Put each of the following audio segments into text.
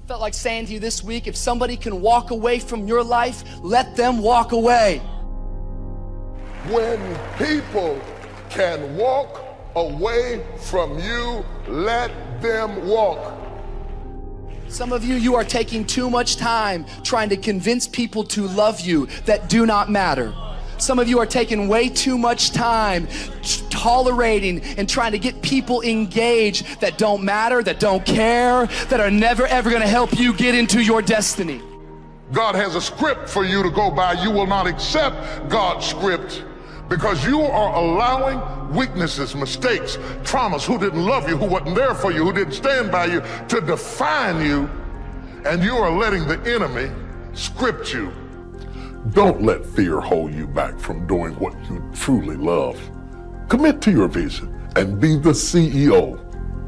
Felt like saying to you this week, if somebody can walk away from your life, let them walk away. When people can walk away from you, let them walk. Some of you, you are taking too much time trying to convince people to love you that do not matter. Some of you are taking way too much time tolerating and trying to get people engaged that don't matter, that don't care, that are never ever going to help you get into your destiny. God has a script for you to go by. You will not accept God's script because you are allowing weaknesses, mistakes, traumas, who didn't love you, who wasn't there for you, who didn't stand by you, to define you, and you are letting the enemy script you. Don't let fear hold you back from doing what you truly love. Commit to your vision and be the CEO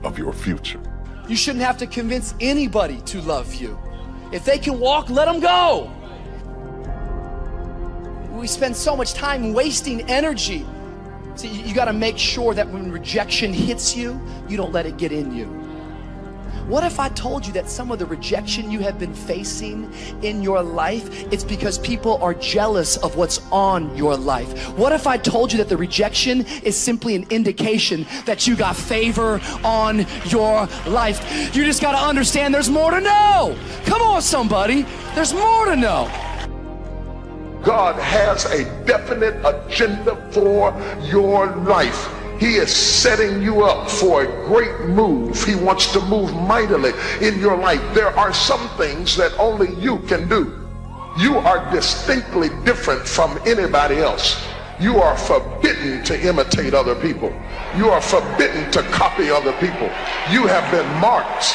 of your future. You shouldn't have to convince anybody to love you. If they can walk, let them go. We spend so much time wasting energy. See, you got to make sure that when rejection hits you, you don't let it get in you. What if I told you that some of the rejection you have been facing in your life, it's because people are jealous of what's on your life? What if I told you that the rejection is simply an indication that you got favor on your life? You just got to understand there's more to know. Come on, somebody. There's more to know. God has a definite agenda for your life. He is setting you up for a great move. He wants to move mightily in your life. There are some things that only you can do. You are distinctly different from anybody else. You are forbidden to imitate other people. You are forbidden to copy other people. You have been marked.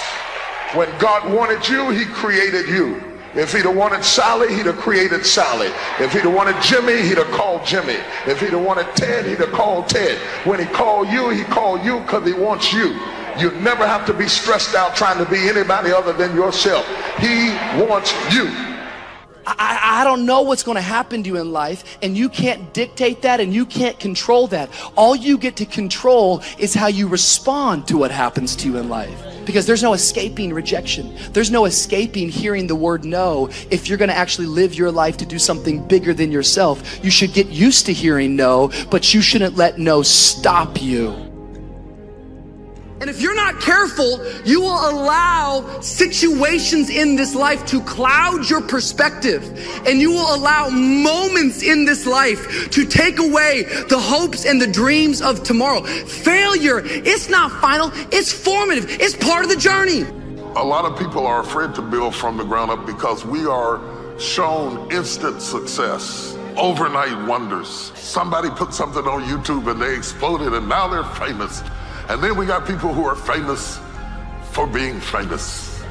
When God wanted you, he created you. If he'd have wanted Sally, he'd have created Sally. If he'd have wanted Jimmy, he'd have called Jimmy. If he'd have wanted Ted, he'd have called Ted. When he called you because he wants you. You never have to be stressed out trying to be anybody other than yourself. He wants you. I don't know what's going to happen to you in life, and you can't dictate that and you can't control that. All you get to control is how you respond to what happens to you in life. Because there's no escaping rejection. There's no escaping hearing the word no. If you're going to actually live your life to do something bigger than yourself, you should get used to hearing no, but you shouldn't let no stop you. And if you're not careful, you will allow situations in this life to cloud your perspective. And you will allow moments in this life to take away the hopes and the dreams of tomorrow. Failure, it's not final, it's formative. It's part of the journey. A lot of people are afraid to build from the ground up because we are shown instant success, overnight wonders. Somebody put something on YouTube and they exploded and now they're famous. And then we got people who are famous for being famous.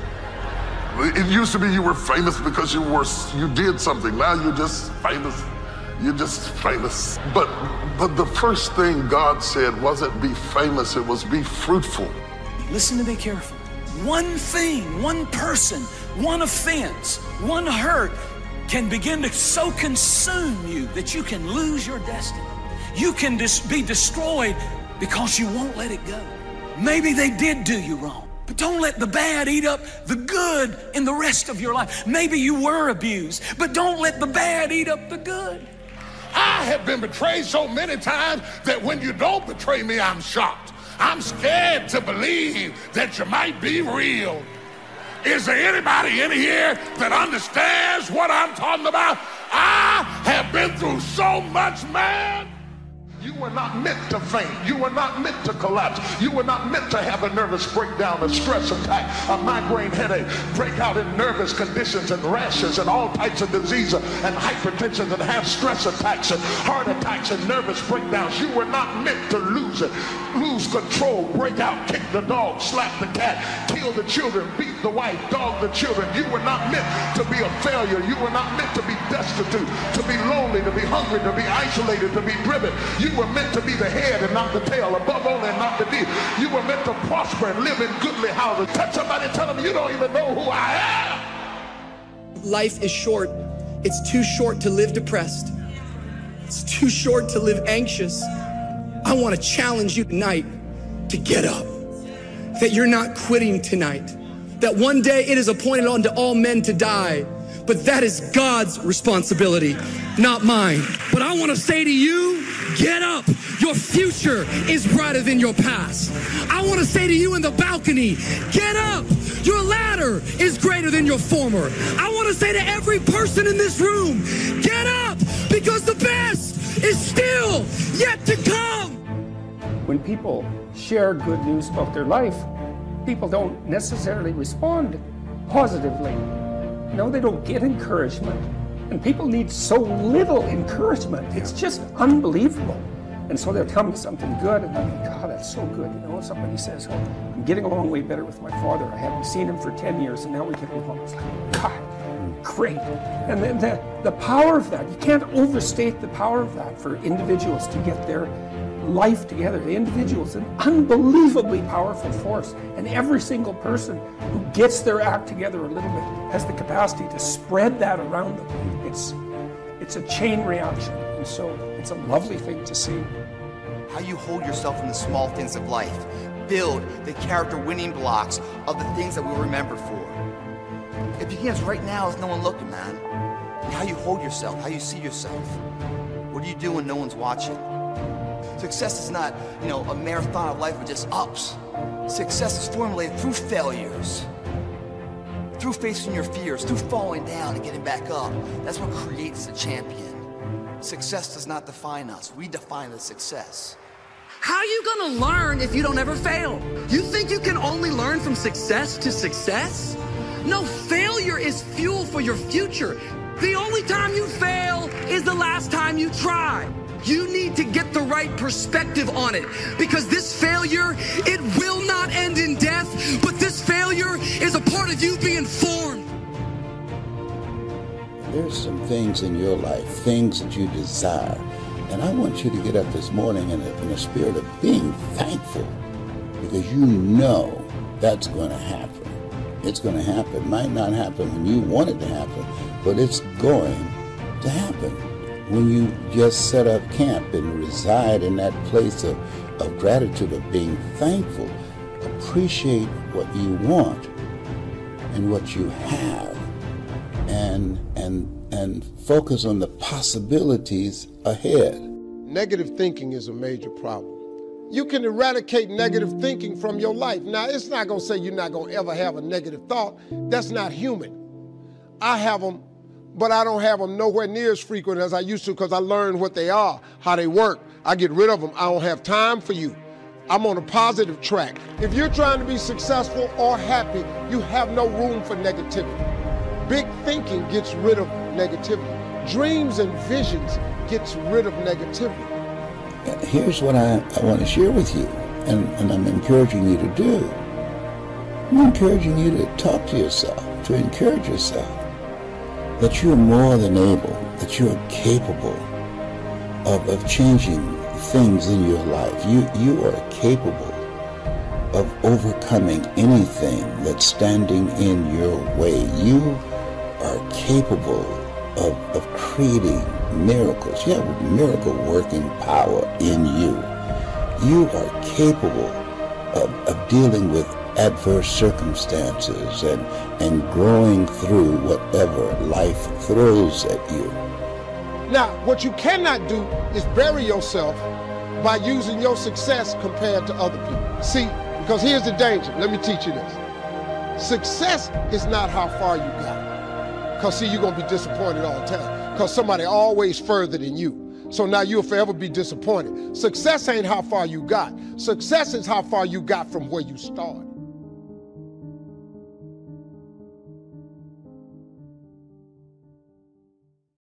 It used to be you were famous because you did something. Now you're just famous. You're just famous. But the first thing God said wasn't be famous, it was be fruitful. Listen to me carefully. One thing, one person, one offense, one hurt can begin to so consume you that you can lose your destiny. You can be destroyed because you won't let it go. Maybe they did do you wrong, but don't let the bad eat up the good in the rest of your life. Maybe you were abused, but don't let the bad eat up the good. I have been betrayed so many times that when you don't betray me, I'm shocked. I'm scared to believe that you might be real. Is there anybody in here that understands what I'm talking about? I have been through so much, man. You were not meant to faint. You were not meant to collapse. You were not meant to have a nervous breakdown, a stress attack, a migraine headache, break out in nervous conditions and rashes and all types of diseases and hypertension and have stress attacks and heart attacks and nervous breakdowns. You were not meant to lose it, lose control, break out, kick the dog, slap the cat, kill the children, beat the wife, dog the children. You were not meant to be a failure. You were not meant to be destitute, to be lonely, to be hungry, to be isolated, to be driven. You were meant to be the head and not the tail, above only and not the deep. You were meant to prosper and live in goodly houses. Touch somebody and tell them you don't even know who I am. Life is short. It's too short to live depressed. It's too short to live anxious. I want to challenge you tonight to get up. That you're not quitting tonight. that one day it is appointed unto all men to die. But that is God's responsibility, not mine. But I want to say to you, get up. Your future is brighter than your past. I want to say to you in the balcony, get up. Your ladder is greater than your former. I want to say to every person in this room, get up, because the best is still yet to come. When people share good news about their life, people don't necessarily respond positively. No, they don't get encouragement. And people need so little encouragement. It's just unbelievable. And so they'll tell me something good, and I think, God, that's so good. You know, somebody says, oh, I'm getting along way better with my father. I haven't seen him for 10 years, and now we're getting along. It's like, God, great. And then the power of that, you can't overstate the power of that for individuals to get their life together. The individual is an unbelievably powerful force, and every single person who gets their act together a little bit has the capacity to spread that around them. It's a chain reaction, and so it's a lovely thing to see. How you hold yourself in the small things of life. Build the character winning blocks of the things that we remember for. It begins right now with no one looking, man. How you hold yourself, how you see yourself. What do you do when no one's watching? Success is not, a marathon of life with just ups. Success is formulated through failures, through facing your fears, through falling down and getting back up. That's what creates the champion. Success does not define us. We define the success. How are you gonna learn if you don't ever fail? You think you can only learn from success to success? No, failure is fuel for your future. The only time you fail is the last time you try. You need to get the right perspective on it, because this failure, it will not end in death, but this failure is a part of you being formed. There's some things in your life, things that you desire, and I want you to get up this morning in a spirit of being thankful, because you know that's going to happen. It's going to happen. It might not happen when you want it to happen, but it's going to happen. When you just set up camp and reside in that place of gratitude, of being thankful, appreciate what you want and what you have, and focus on the possibilities ahead. Negative thinking is a major problem. You can eradicate negative thinking from your life. Now, it's not going to say you're not going to ever have a negative thought. That's not human. I have them, but I don't have them nowhere near as frequent as I used to, because I learned what they are, how they work. I get rid of them. I don't have time for you. I'm on a positive track. If you're trying to be successful or happy, you have no room for negativity. Big thinking gets rid of negativity. Dreams and visions gets rid of negativity. Here's what I want to share with you, and I'm encouraging you to do. I'm encouraging you to talk to yourself, to encourage yourself, that you're more than able, that you're capable of changing things in your life. You are capable of overcoming anything that's standing in your way. You are capable of creating miracles. You have miracle working power in you. You are capable of dealing with adverse circumstances and growing through whatever life throws at you. Now, what you cannot do is bury yourself by using your success compared to other people. See, because here's the danger. Let me teach you this. Success is not how far you got. Because see, you're going to be disappointed all the time, because somebody always further than you. So now you'll forever be disappointed. Success ain't how far you got. Success is how far you got from where you started.